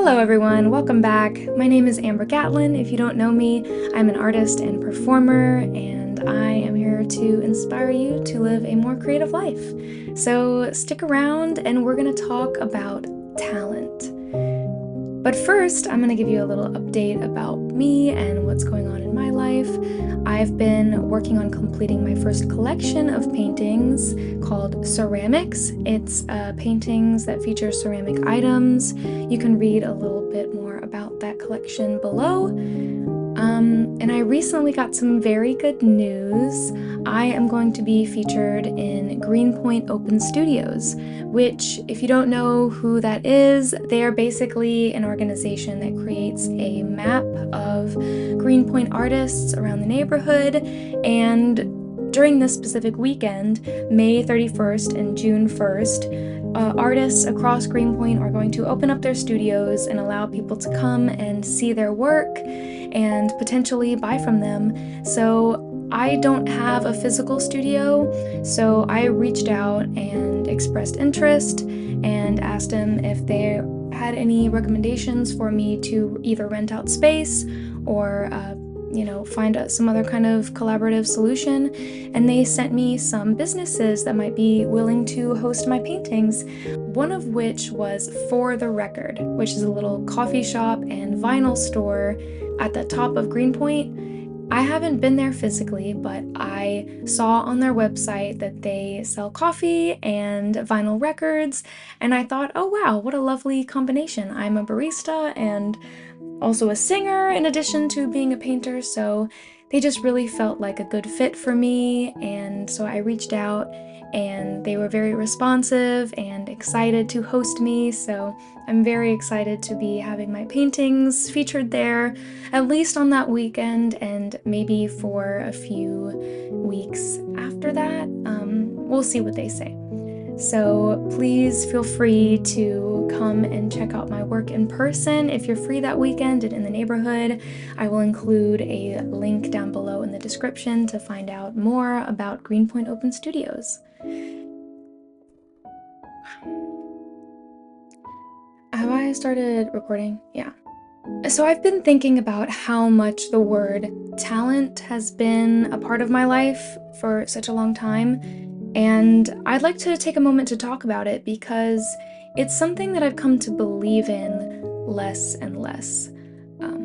Hello everyone, welcome back. My name is Amber Gatlin. If you don't know me, I'm an artist and performer, and I am here to inspire you to live a more creative life. So stick around and we're going to talk about talent. But first, I'm going to give you a little update about me and what's going on in my life. I've been working on completing my first collection of paintings called Ceramics. It's paintings that feature ceramic items. You can read a little bit more about that collection below. And I recently got some very good news. I am going to be featured in Greenpoint Open Studios, which, if you don't know who that is, they are basically an organization that creates a map of Greenpoint artists around the neighborhood. And during this specific weekend, May 31st and June 1st, artists across Greenpoint are going to open up their studios and allow people to come and see their work and potentially buy from them. So I don't have a physical studio, so I reached out and expressed interest and asked them if they had any recommendations for me to either rent out space or find some other kind of collaborative solution. And they sent me some businesses that might be willing to host my paintings, one of which was For the Record, which is a little coffee shop and vinyl store at the top of Greenpoint. I haven't been there physically, but I saw on their website that they sell coffee and vinyl records, and I thought, oh wow, what a lovely combination. I'm a barista and also a singer in addition to being a painter, so they just really felt like a good fit for me. And so I reached out and they were very responsive and excited to host me, so I'm very excited to be having my paintings featured there, at least on that weekend and maybe for a few weeks after that. We'll see what they say. So please feel free to come and check out my work in person if you're free that weekend and in the neighborhood. I will include a link down below in the description to find out more about Greenpoint Open Studios. Have I started recording? Yeah. So I've been thinking about how much the word talent has been a part of my life for such a long time. And I'd like to take a moment to talk about it because it's something that I've come to believe in less and less.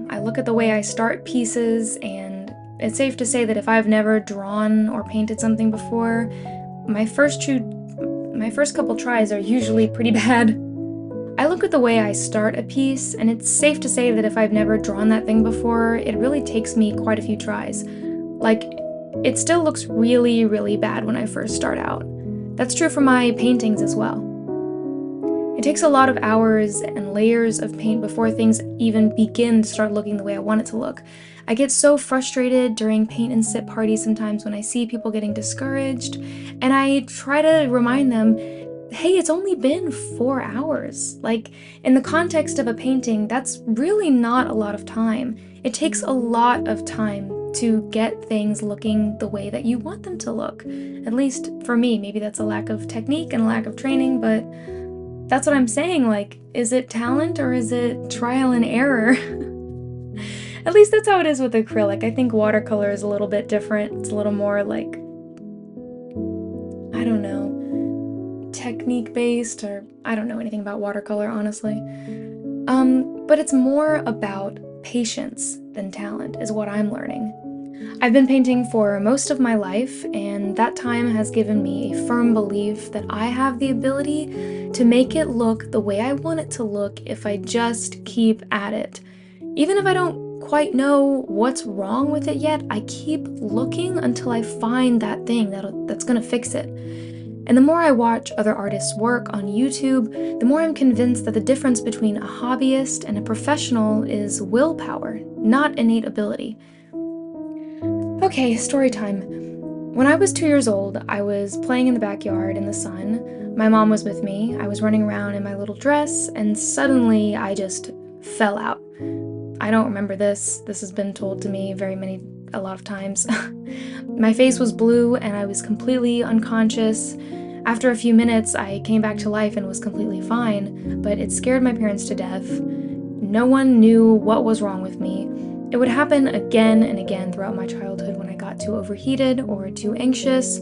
I look at the way I start pieces, and it's safe to say that if I've never drawn or painted something before, my first couple tries are usually pretty bad. I look at the way I start a piece, and it's safe to say that if I've never drawn that thing before, it really takes me quite a few tries. It still looks really, really bad when I first start out. That's true for my paintings as well. It takes a lot of hours and layers of paint before things even begin to start looking the way I want it to look. I get so frustrated during paint and sip parties sometimes when I see people getting discouraged, and I try to remind them, hey, it's only been 4 hours. In the context of a painting, that's really not a lot of time. It takes a lot of time to get things looking the way that you want them to look. At least for me, maybe that's a lack of technique and a lack of training, but that's what I'm saying. Is it talent or is it trial and error? At least that's how it is with acrylic. I think watercolor is a little bit different. It's a little more I don't know, technique based, or I don't know anything about watercolor, honestly. But it's more about patience than talent is what I'm learning. I've been painting for most of my life, and that time has given me a firm belief that I have the ability to make it look the way I want it to look if I just keep at it. Even if I don't quite know what's wrong with it yet, I keep looking until I find that thing that's gonna fix it. And the more I watch other artists' work on YouTube, the more I'm convinced that the difference between a hobbyist and a professional is willpower, not innate ability. Okay, story time. When I was 2 years old, I was playing in the backyard in the sun. My mom was with me. I was running around in my little dress, and suddenly I just fell out. I don't remember this. This has been told to me a lot of times. My face was blue and I was completely unconscious. After a few minutes, I came back to life and was completely fine, but it scared my parents to death. No one knew what was wrong with me. It would happen again and again throughout my childhood when I got too overheated or too anxious.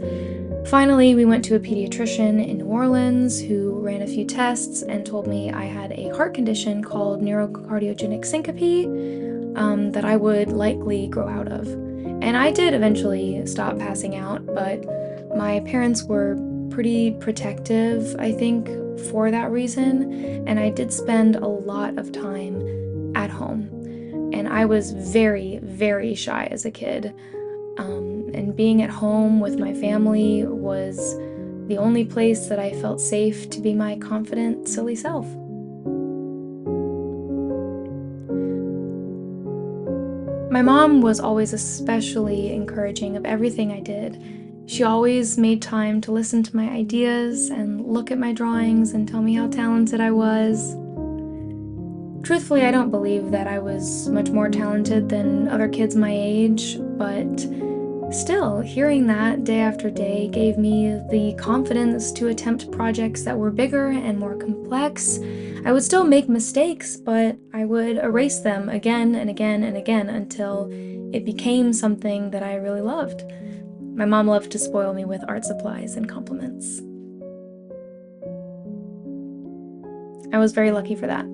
Finally, we went to a pediatrician in New Orleans who ran a few tests and told me I had a heart condition called neurocardiogenic syncope that I would likely grow out of. And I did eventually stop passing out, but my parents were pretty protective, I think, for that reason, and I did spend a lot of time at home. And I was very, very shy as a kid. And being at home with my family was the only place that I felt safe to be my confident, silly self. My mom was always especially encouraging of everything I did. She always made time to listen to my ideas and look at my drawings and tell me how talented I was. Truthfully, I don't believe that I was much more talented than other kids my age, but still, hearing that day after day gave me the confidence to attempt projects that were bigger and more complex. I would still make mistakes, but I would erase them again and again and again until it became something that I really loved. My mom loved to spoil me with art supplies and compliments. I was very lucky for that.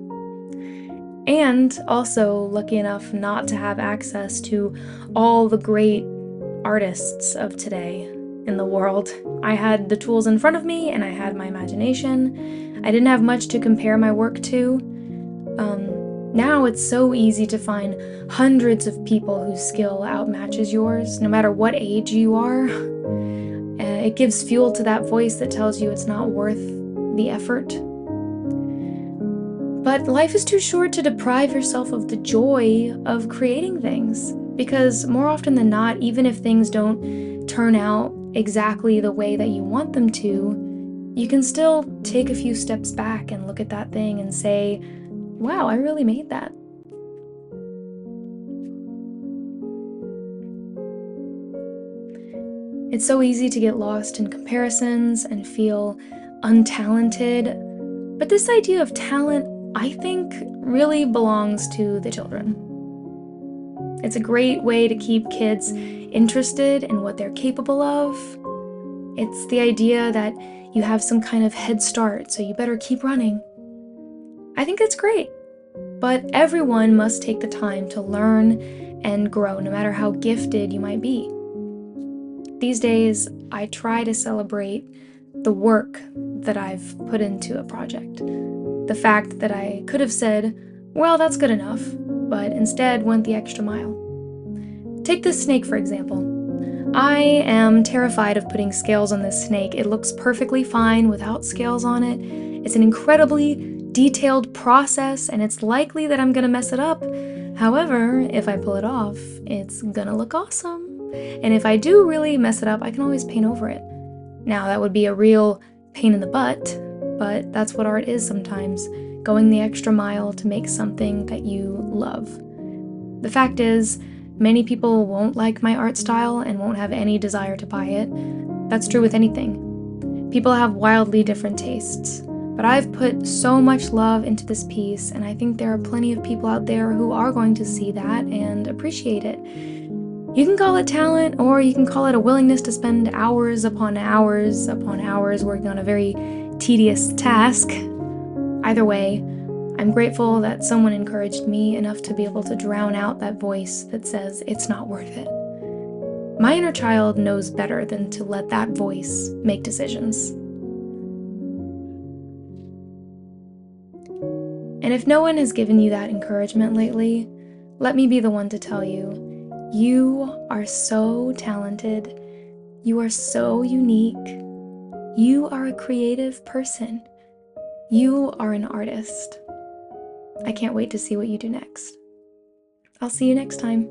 And also lucky enough not to have access to all the great artists of today in the world. I had the tools in front of me and I had my imagination. I didn't have much to compare my work to. Now it's so easy to find hundreds of people whose skill outmatches yours, no matter what age you are. It gives fuel to that voice that tells you it's not worth the effort. But life is too short to deprive yourself of the joy of creating things, because more often than not, even if things don't turn out exactly the way that you want them to, you can still take a few steps back and look at that thing and say, wow, I really made that. It's so easy to get lost in comparisons and feel untalented, but this idea of talent, I think, really belongs to the children. It's a great way to keep kids interested in what they're capable of. It's the idea that you have some kind of head start, so you better keep running. I think that's great, but everyone must take the time to learn and grow, no matter how gifted you might be. These days, I try to celebrate the work that I've put into a project. The fact that I could have said, well, that's good enough, but instead went the extra mile. Take this snake, for example. I am terrified of putting scales on this snake. It looks perfectly fine without scales on it. It's an incredibly detailed process, and it's likely that I'm gonna mess it up. However, if I pull it off, it's gonna look awesome. And if I do really mess it up, I can always paint over it. Now, that would be a real pain in the butt, but that's what art is sometimes, going the extra mile to make something that you love. The fact is, many people won't like my art style and won't have any desire to buy it. That's true with anything. People have wildly different tastes, but I've put so much love into this piece, and I think there are plenty of people out there who are going to see that and appreciate it. You can call it talent, or you can call it a willingness to spend hours upon hours upon hours working on a very tedious task. Either way, I'm grateful that someone encouraged me enough to be able to drown out that voice that says it's not worth it. My inner child knows better than to let that voice make decisions. And if no one has given you that encouragement lately, let me be the one to tell you, you are so talented, you are so unique, you are a creative person, you are an artist. I can't wait to see what you do next. I'll see you next time.